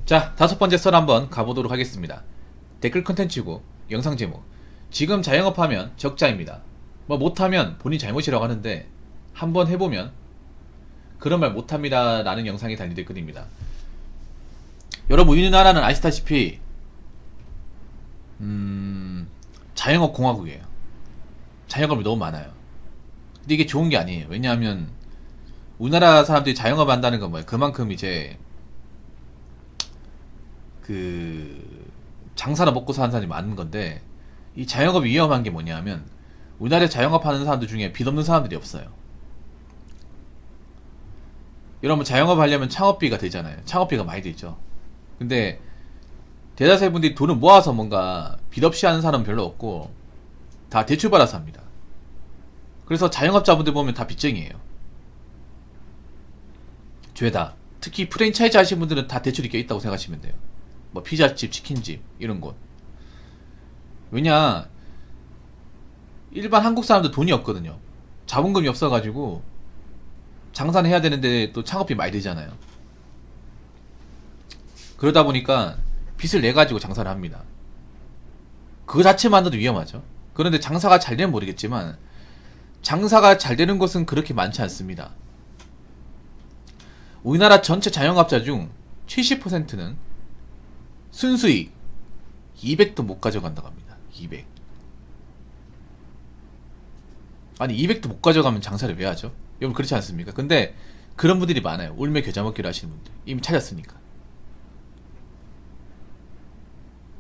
자, 다섯 번째 썰 한번 가보도록 하겠습니다. 댓글 컨텐츠고 영상 제목, 지금 자영업하면 적자입니다. 뭐 못하면 본인 잘못이라고 하는데 한번 해보면 그런 말 못합니다 라는 영상이 달린 댓글입니다. 여러분, 우리나라는 아시다시피 자영업 공화국이에요. 자영업이 너무 많아요. 근데 이게 좋은 게 아니에요. 왜냐하면 우리나라 사람들이 자영업 한다는 건 뭐예요? 그만큼 이제 장사로 먹고 사는 사람이 많은 건데, 이 자영업이 위험한 게 뭐냐면 우리나라에 자영업 하는 사람들 중에 빚 없는 사람들이 없어요. 여러분, 자영업 하려면 창업비가 되잖아요. 창업비가 많이 들죠. 근데 대다수의 분들이 돈을 모아서 뭔가 빚 없이 하는 사람은 별로 없고 다 대출받아서 합니다. 그래서 자영업자분들 보면 다 빚쟁이에요. 죄다. 특히 프랜차이즈 하시는 분들은 다 대출이 껴있다고 생각하시면 돼요. 뭐 피자집, 치킨집 이런 곳. 왜냐, 일반 한국 사람들 돈이 없거든요. 자본금이 없어가지고 장사는 해야 되는데 또 창업비 많이 들잖아요. 그러다 보니까 빚을 내가지고 장사를 합니다. 그거 자체만으로도 위험하죠. 그런데 장사가 잘 되면 모르겠지만 장사가 잘 되는 곳은 그렇게 많지 않습니다. 우리나라 전체 자영업자 중 70%는 순수익 200도 못 가져간다고 합니다. 200. 아니, 200도 못 가져가면 장사를 왜 하죠? 여러분, 그렇지 않습니까? 근데 그런 분들이 많아요. 울며 겨자 먹기를 하시는 분들. 이미 찾았으니까.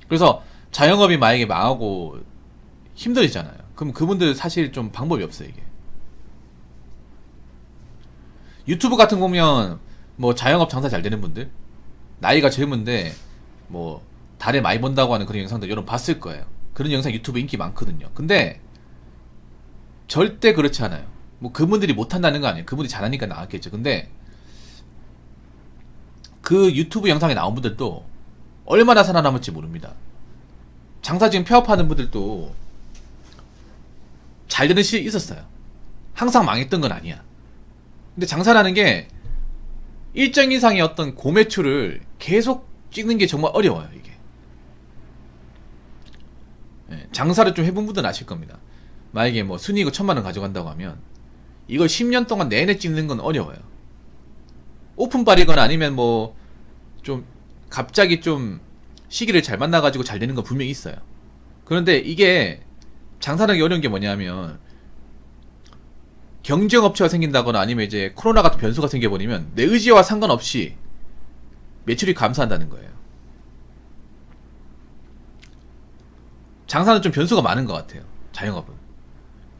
그래서 자영업이 만약에 망하고 힘들잖아요. 그럼 그분들 사실 좀 방법이 없어요, 이게. 유튜브 같은 거 보면 뭐 자영업 장사 잘 되는 분들, 나이가 젊은데 뭐 달에 많이 번다고 하는 그런 영상들 여러분 봤을 거예요. 그런 영상 유튜브 인기 많거든요. 근데 절대 그렇지 않아요. 뭐 그분들이 못한다는 거 아니에요. 그분들이 잘하니까 나왔겠죠. 근데 그 유튜브 영상에 나온 분들도 얼마나 살아남을지 모릅니다. 장사 지금 폐업하는 분들도 잘 되는 시절이 있었어요. 항상 망했던 건 아니야. 근데 장사라는 게 일정 이상의 어떤 고매출을 계속 찍는 게 정말 어려워요, 이게. 장사를 좀 해본 분들은 아실 겁니다. 만약에 뭐 순이익을 1000만원 가져간다고 하면 이걸 10년 동안 내내 찍는 건 어려워요. 오픈발이거나 아니면 뭐 좀 갑자기 좀 시기를 잘 만나가지고 잘 되는 건 분명히 있어요. 그런데 이게 장사하기 어려운 게 뭐냐면 경쟁업체가 생긴다거나 아니면 이제 코로나 같은 변수가 생겨버리면 내 의지와 상관없이 매출이 감소한다는 거예요. 장사는 좀 변수가 많은 것 같아요, 자영업은.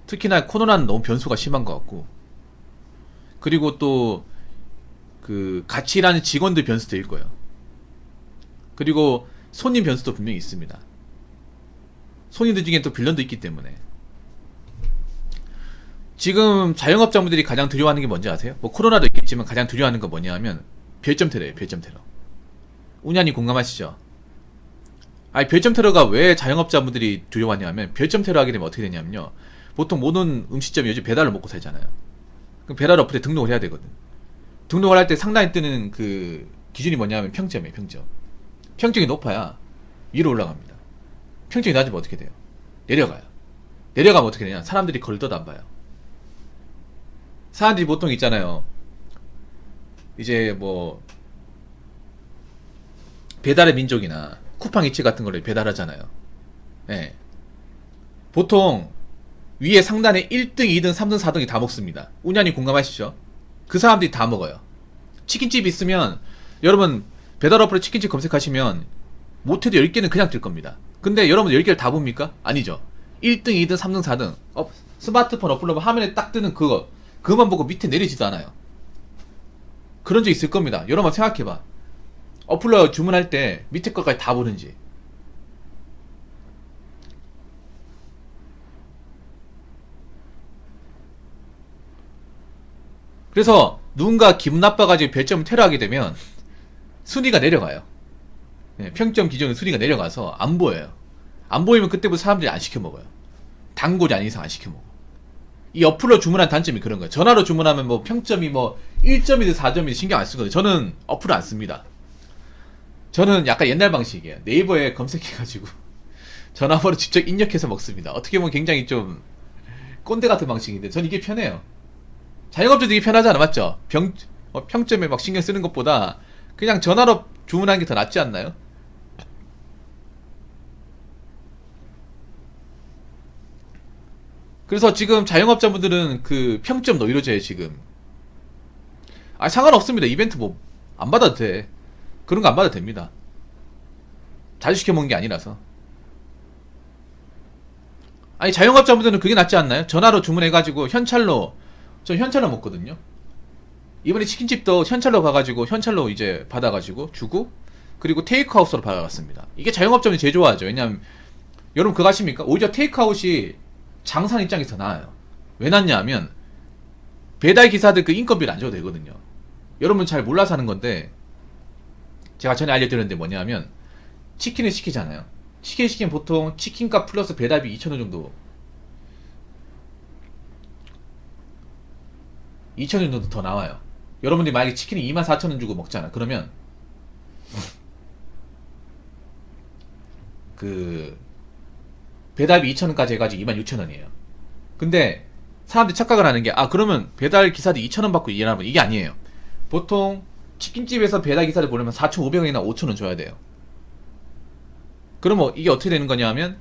특히나 코로나는 너무 변수가 심한 것 같고, 그리고 또 그 같이 일하는 직원들 변수도 있을 거예요. 그리고 손님 변수도 분명히 있습니다. 손님들 중엔 또 빌런도 있기 때문에. 지금 자영업자분들이 가장 두려워하는 게 뭔지 아세요? 뭐 코로나도 있겠지만 가장 두려워하는 건 뭐냐 하면 별점 테러예요. 별점 테러. 운ян이 공감하시죠? 아니, 별점 테러가 왜 자영업자분들이 두려워하냐면, 별점 테러 하게 되면 어떻게 되냐면요, 보통 모든 음식점이 요즘 배달을 먹고 살잖아요. 그럼 배달 어플에 등록을 해야 되거든. 등록을 할 때 상단에 뜨는 그 기준이 뭐냐면 평점이에요. 평점. 평점이 높아야 위로 올라갑니다. 평점이 낮으면 어떻게 돼요? 내려가요. 내려가면 어떻게 되냐, 사람들이 그걸 떠도 안 봐요. 사람들이 보통 있잖아요, 이제 뭐 배달의 민족이나 쿠팡이츠 같은 거를 배달하잖아요. 예. 보통 위에 상단에 1등, 2등, 3등, 4등이 다 먹습니다. 운ян이 공감하시죠? 그 사람들이 다 먹어요. 치킨집 있으면 여러분 배달 어플에 치킨집 검색하시면 못해도 10개는 그냥 뜰 겁니다. 근데 여러분 10개를 다 봅니까? 아니죠. 1등, 2등, 3등, 4등 스마트폰 어플로 화면에 딱 뜨는 그거만 보고 밑에 내리지도 않아요. 그런 적 있을 겁니다. 여러분 생각해봐. 어플로 주문할 때 밑에 것까지 다 보는지. 그래서 누군가 기분 나빠가지고 별점을 테러하게 되면 순위가 내려가요. 평점 기준의 순위가 내려가서 안 보여요. 안 보이면 그때부터 사람들이 안 시켜 먹어요. 단골이 아닌 이상 안 시켜 먹어. 이 어플로 주문한 단점이 그런 거예요. 전화로 주문하면 뭐 평점이 뭐 1점이든 4점이든 신경 안 쓰거든요. 저는 어플을 안 씁니다. 저는 약간 옛날 방식이에요. 네이버에 검색해가지고 전화번호 직접 입력해서 먹습니다. 어떻게 보면 굉장히 좀 꼰대 같은 방식인데 전 이게 편해요. 자영업자도 이게 편하잖아, 맞죠? 평점에 막 신경 쓰는 것보다 그냥 전화로 주문하는 게 더 낫지 않나요? 그래서 지금 자영업자분들은 그 평점 노이로제예요 지금. 아, 상관없습니다. 이벤트 뭐 안 받아도 돼. 그런 거 안 받아도 됩니다. 자주 시켜 먹는 게 아니라서. 아니, 자영업자분들은 그게 낫지 않나요? 전화로 주문해가지고 현찰로. 저 현찰로 먹거든요. 이번에 치킨집도 현찰로 가가지고 현찰로 이제 받아가지고 주고, 그리고 테이크아웃으로 받아갔습니다. 이게 자영업자분이 제일 좋아하죠. 왜냐면 여러분 그거 아십니까? 오히려 테이크아웃이 장사하는 입장에서 나아요. 왜 낫냐 하면 배달 기사들 그 인건비를 안 줘도 되거든요. 여러분 잘 몰라서 하는 건데, 제가 전에 알려드렸는데 뭐냐면 치킨을 시키잖아요. 치킨 시키면 보통 치킨값 플러스 배달비 2,000원 정도, 2,000원 정도 더 나와요. 여러분들이 만약에 치킨을 24,000원 주고 먹잖아. 그러면 그 배달비 2,000원까지 해가지고 26,000원이에요. 근데 사람들이 착각을 하는 게, 아, 그러면 배달 기사들 2,000원 받고 일하면, 이게 아니에요. 보통 치킨집에서 배달 기사를 보려면 4,500원이나 5,000원 줘야 돼요. 그러면 이게 어떻게 되는 거냐 하면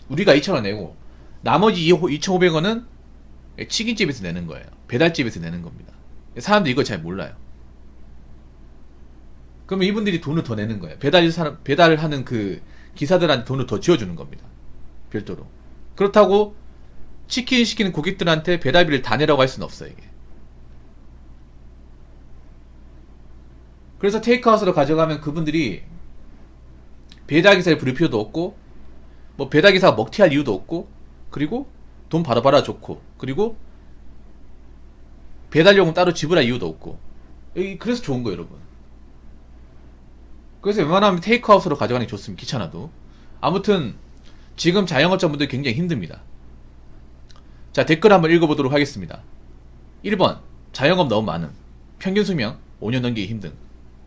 우리가 2,000원 내고 나머지 2,500원은 치킨집에서 내는 거예요. 배달집에서 내는 겁니다. 사람들이 이걸 잘 몰라요. 그러면 이분들이 돈을 더 내는 거예요. 배달을 하는 그 기사들한테 돈을 더 지어주는 겁니다. 별도로. 그렇다고 치킨 시키는 고객들한테 배달비를 다 내라고 할 수는 없어요, 이게. 그래서 테이크아웃으로 가져가면 그분들이 배달기사를 부를 필요도 없고, 뭐 배달기사가 먹튀할 이유도 없고, 그리고 돈 바로 받아줬고, 그리고 배달요금 따로 지불할 이유도 없고. 그래서 좋은 거예요, 여러분. 그래서 웬만하면 테이크아웃으로 가져가는 게 좋습니다. 귀찮아도. 아무튼 지금 자영업자분들 굉장히 힘듭니다. 자, 댓글 한번 읽어보도록 하겠습니다. 1번, 자영업 너무 많음. 평균 수명 5년 넘기기 힘든.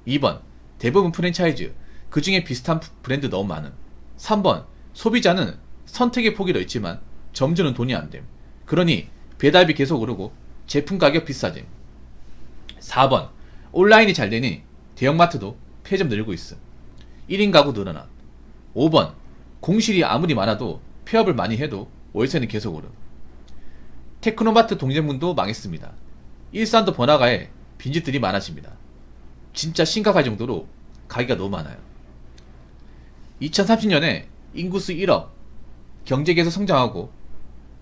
2번, 대부분 프랜차이즈. 그 중에 비슷한 브랜드 너무 많음. 3번, 소비자는 선택의 폭이 더 있지만 점주는 돈이 안 됨. 그러니 배달비 계속 오르고 제품 가격 비싸짐. 4번, 온라인이 잘 되니 대형마트도 폐점 늘고 있음. 1인 가구 늘어남. 5번, 공실이 아무리 많아도 폐업을 많이 해도 월세는 계속 오름. 테크노마트 동대문도 망했습니다. 일산도 번화가에 빈집들이 많아집니다. 진짜 심각할 정도로 가게가 너무 많아요. 2030년에 인구수 1억, 경제 계속 성장하고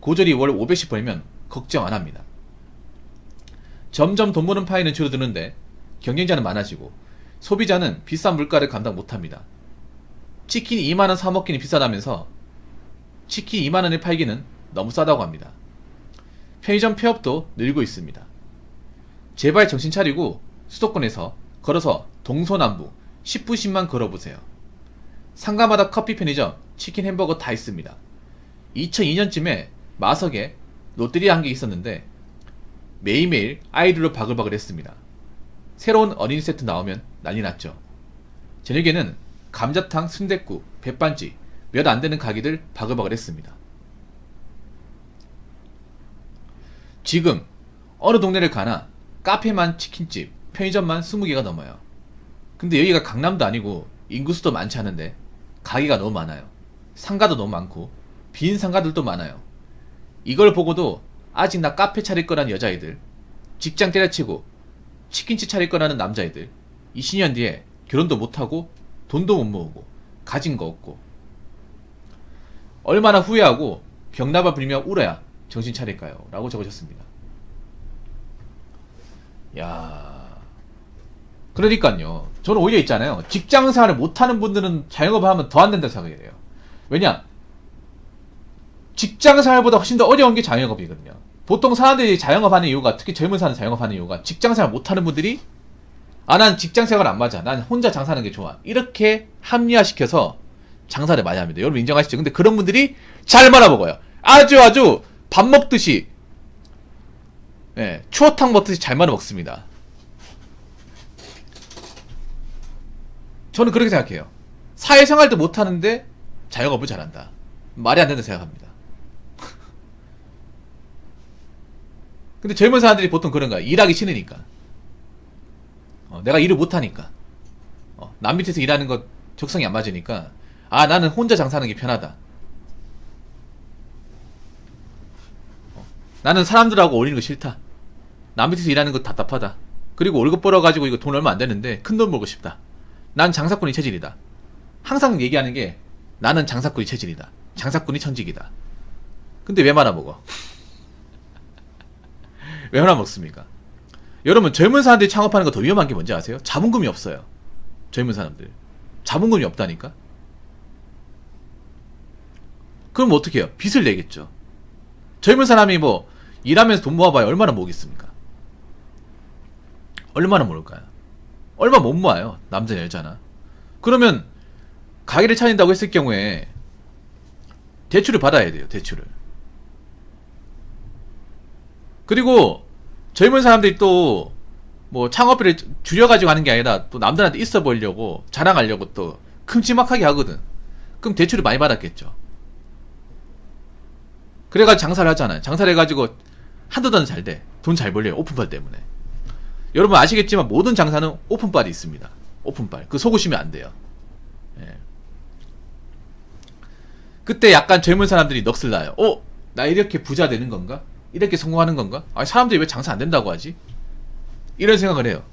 고졸이 월 500씩 벌면 걱정 안 합니다. 점점 돈 버는 파이는 줄어드는데 경쟁자는 많아지고 소비자는 비싼 물가를 감당 못합니다. 치킨 2만원 사 먹기는 비싸다면서 치킨 2만원에 팔기는 너무 싸다고 합니다. 편의점 폐업도 늘고 있습니다. 제발 정신 차리고 수도권에서 걸어서 동서남북 10분씩만 걸어보세요. 상가마다 커피, 편의점, 치킨, 햄버거 다 있습니다. 2002년쯤에 마석에 롯데리아 한 게 있었는데 매일매일 아이들로 바글바글 했습니다. 새로운 어린이 세트 나오면 난리 났죠. 저녁에는 감자탕, 순댓국, 백반집, 몇 안 되는 가게들 바글바글 했습니다. 지금 어느 동네를 가나 카페만 치킨집, 편의점만 20개가 넘어요. 근데 여기가 강남도 아니고 인구수도 많지 않은데 가게가 너무 많아요. 상가도 너무 많고 빈 상가들도 많아요. 이걸 보고도 아직 나 카페 차릴 거라는 여자애들, 직장 때려치고 치킨집 차릴 거라는 남자애들, 20년 뒤에 결혼도 못하고 돈도 못 모으고 가진 거 없고 얼마나 후회하고 병나발 불며 울어야 정신 차릴까요? 라고 적으셨습니다. 야, 그러니까요. 저는 오히려 있잖아요. 직장생활을 못하는 분들은 자영업을 하면 더 안 된다고 생각이 돼요. 왜냐? 직장생활보다 훨씬 더 어려운 게 자영업이거든요. 보통 사람들이 자영업하는 이유가, 특히 젊은 사람들 자영업하는 이유가 직장생활 못하는 분들이, 아, 난 직장생활 안 맞아, 난 혼자 장사하는 게 좋아, 이렇게 합리화시켜서 장사를 많이 합니다. 여러분 인정하시죠? 근데 그런 분들이 잘 말아먹어요. 아주 밥 먹듯이, 추어탕 먹듯이 잘 말아먹습니다. 저는 그렇게 생각해요. 사회생활도 못하는데 자영업을 잘한다. 말이 안 된다 생각합니다. 근데 젊은 사람들이 보통 그런 거야. 일하기 싫으니까. 내가 일을 못하니까. 남 밑에서 일하는 거 적성이 안 맞으니까. 아, 나는 혼자 장사하는 게 편하다. 나는 사람들하고 어울리는 거 싫다. 남 밑에서 일하는 거 답답하다. 그리고 월급 벌어가지고 이거 돈 얼마 안 되는데 큰 돈 벌고 싶다. 난 장사꾼이 체질이다. 항상 얘기하는 게 나는 장사꾼이 체질이다. 장사꾼이 천직이다. 근데 왜 말아먹어? 왜 말아먹습니까? 여러분, 젊은 사람들이 창업하는 거 더 위험한 게 뭔지 아세요? 자본금이 없어요. 젊은 사람들. 자본금이 없다니까? 그럼 어떻게 해요? 빚을 내겠죠. 젊은 사람이 뭐 일하면서 돈 모아봐야 얼마나 모으겠습니까? 얼마나 모을까요? 얼마 못 모아요. 남자나 여자나. 그러면 가게를 차린다고 했을 경우에 대출을 받아야 돼요. 대출을. 그리고 젊은 사람들이 또 뭐 창업비를 줄여가지고 하는 게 아니라 또 남들한테 있어 보이려고 자랑하려고 또 큼지막하게 하거든. 그럼 대출을 많이 받았겠죠. 그래가지고 장사를 하잖아요. 장사를 해가지고 한두 달은 잘 돼. 돈 잘 벌려요. 오픈빨 때문에. 여러분 아시겠지만 모든 장사는 오픈빨이 있습니다. 오픈빨. 그 속으시면 안 돼요. 예. 그때 약간 젊은 사람들이 넋을 놔요. 나 이렇게 부자 되는 건가? 이렇게 성공하는 건가? 아니, 사람들이 왜 장사 안 된다고 하지? 이런 생각을 해요.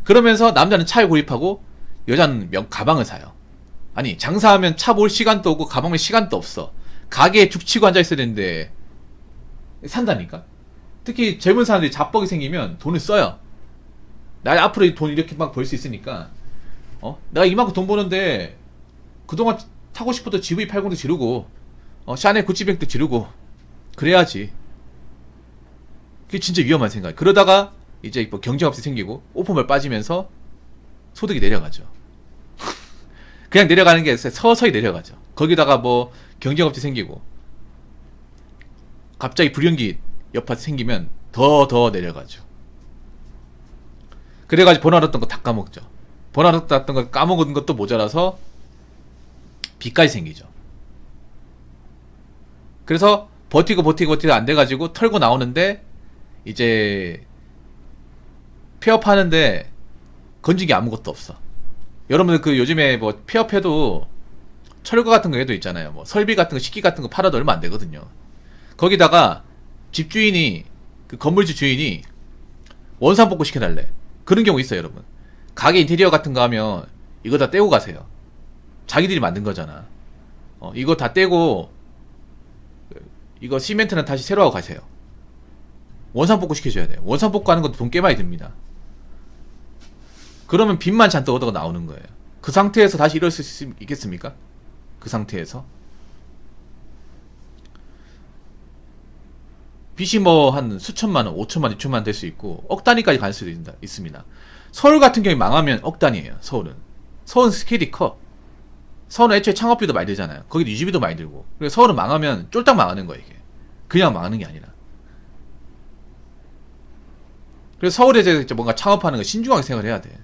그러면서 남자는 차에 구입하고 여자는 가방을 사요. 아니, 장사하면 차 볼 시간도 없고 가방 볼 시간도 없어. 가게에 죽 치고 앉아있어야 되는데 산다니까? 특히 젊은 사람들이 잡벅이 생기면 돈을 써요. 나 앞으로 돈 이렇게 막 벌 수 있으니까 내가 이만큼 돈 버는데 그동안 타고 싶었던 GV80도 지르고 샤넬 구찌백도 지르고 그래야지. 그게 진짜 위험한 생각이에요. 그러다가 이제 뭐 경쟁업체 생기고 오픈말 빠지면서 소득이 내려가죠. 그냥 내려가는 게 서서히 내려가죠. 거기다가 뭐 경쟁업체 생기고 갑자기 불경기 여파 생기면 더 내려가죠. 그래가지고 번아렸던 거 다 까먹죠. 번아렸던 거 까먹은 것도 모자라서 빚까지 생기죠. 그래서 버티고 안 돼가지고 털고 나오는데 이제 폐업하는데 건진 게 아무것도 없어. 여러분들 그 요즘에 뭐 폐업해도 철거 같은 거 해도 있잖아요. 뭐 설비 같은 거, 식기 같은 거 팔아도 얼마 안 되거든요. 거기다가 집주인이, 그 건물주 주인이 원상복구 시켜달래. 그런 경우 있어요, 여러분. 가게 인테리어 같은 거 하면 이거 다 떼고 가세요. 자기들이 만든 거잖아. 이거 다 떼고 이거 시멘트는 다시 새로 하고 가세요. 원상복구 시켜줘야 돼요. 원상복구 하는 것도 돈 꽤 많이 듭니다. 그러면 빚만 잔뜩 얻어가 나오는 거예요. 그 상태에서 다시 이럴 수 있겠습니까? 그 상태에서 빚이 뭐 한 수천만원, 5천만, 6천만 될 수 있고 억 단위까지 갈 수도 있습니다. 서울 같은 경우에 망하면 억 단위예요. 서울은 스케일이 커. 서울은 애초에 창업비도 많이 들잖아요. 거기도 유지비도 많이 들고. 그래서 서울은 망하면 쫄딱 망하는 거예요. 이게 그냥 망하는 게 아니라. 그래서 서울에 이제 뭔가 창업하는 거 신중하게 생각을 해야 돼.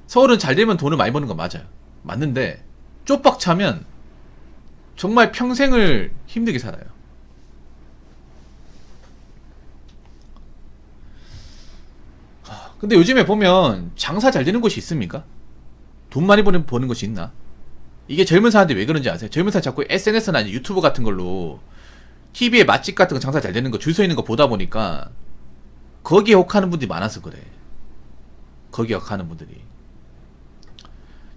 서울은 잘 되면 돈을 많이 버는 건 맞아요. 맞는데 쪽박 차면 정말 평생을 힘들게 살아요. 근데 요즘에 보면 장사 잘 되는 곳이 있습니까? 돈 많이 버는 곳이 있나? 이게 젊은 사람들이 왜 그런지 아세요? 젊은 사람들이 자꾸 SNS나 유튜브 같은 걸로 TV에 맛집 같은 거 장사 잘 되는 거 줄 서 있는 거 보다 보니까 거기에 혹하는 분들이 많아서 그래. 거기에 혹하는 분들이.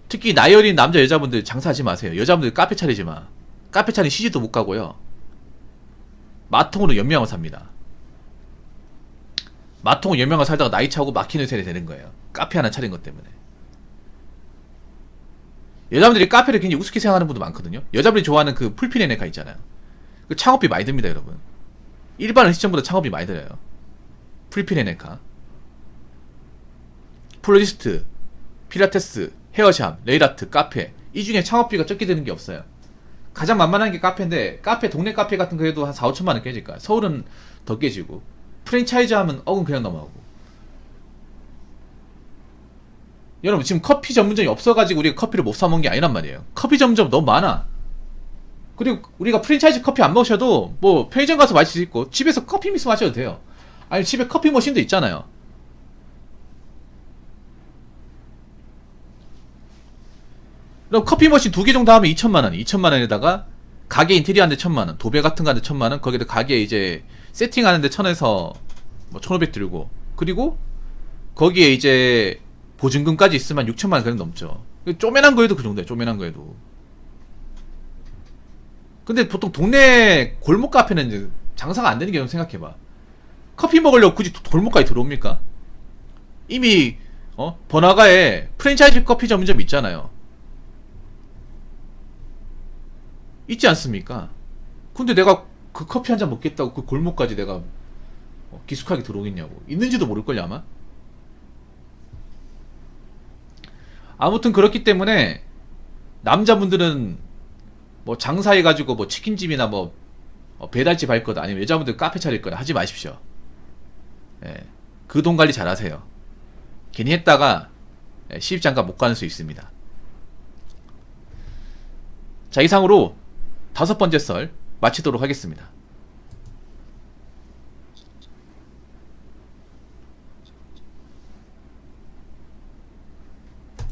특히 나이 어린 남자 여자분들 장사하지 마세요. 여자분들 카페 차리지 마. 카페 차리 시집도 못 가고요. 마통으로 연명하고 삽니다. 마통으로 연명하고 살다가 나이 차고 막히는 세대 되는 거예요. 카페 하나 차린 것 때문에. 여자분들이 카페를 굉장히 우습게 생각하는 분도 많거든요. 여자분이 좋아하는 그 풀피네네카 있잖아요. 그 창업비 많이 듭니다, 여러분. 일반 음식점보다 창업비 많이 들어요. 풀피네네카, 플로리스트, 필라테스, 헤어샵, 네일아트, 카페, 이 중에 창업비가 적게 드는 게 없어요. 가장 만만한 게 카페인데, 동네 카페 같은 거 해도 한 4, 5천만 원 깨질까요? 서울은 더 깨지고, 프랜차이즈 하면 억은 그냥 넘어가고. 여러분 지금 커피 전문점이 없어가지고 우리가 커피를 못 사 먹는 게 아니란 말이에요. 커피 전문점 너무 많아. 그리고 우리가 프랜차이즈 커피 안 마셔도 뭐 편의점 가서 마실 수 있고 집에서 커피 믹스 마셔도 돼요. 아니 집에 커피 머신도 있잖아요. 그럼 커피 머신 2개 정도 하면 2천만 원. 2천만 원에다가 가게 인테리어 하는데 1천만 원, 도배 같은 거 하는데 1천만 원, 거기다 가게 이제 세팅하는데 1,000에서 뭐 1,500 들고, 그리고 거기에 이제 보증금까지 있으면 6천만 원 그냥 넘죠. 쪼매난 거에도 그 정도야. 쪼매난 거에도. 근데 보통 동네 골목 카페는 이제 장사가 안 되는 게 좀 생각해봐. 커피 먹으려고 굳이 골목까지 들어옵니까? 이미 번화가에 프랜차이즈 커피 전문점 있잖아요. 있지 않습니까? 근데 내가 그 커피 한 잔 먹겠다고 그 골목까지 내가 기숙하게 들어오겠냐고. 있는지도 모를걸요 아마. 아무튼 그렇기 때문에 남자분들은 뭐 장사해가지고 뭐 치킨집이나 뭐 배달집 할 거다, 아니면 여자분들 카페 차릴 거다 하지 마십시오. 예. 그 돈 관리 잘 하세요. 괜히 했다가 시집장가 못 가는 수 있습니다. 자, 이상으로 5번째 썰 마치도록 하겠습니다.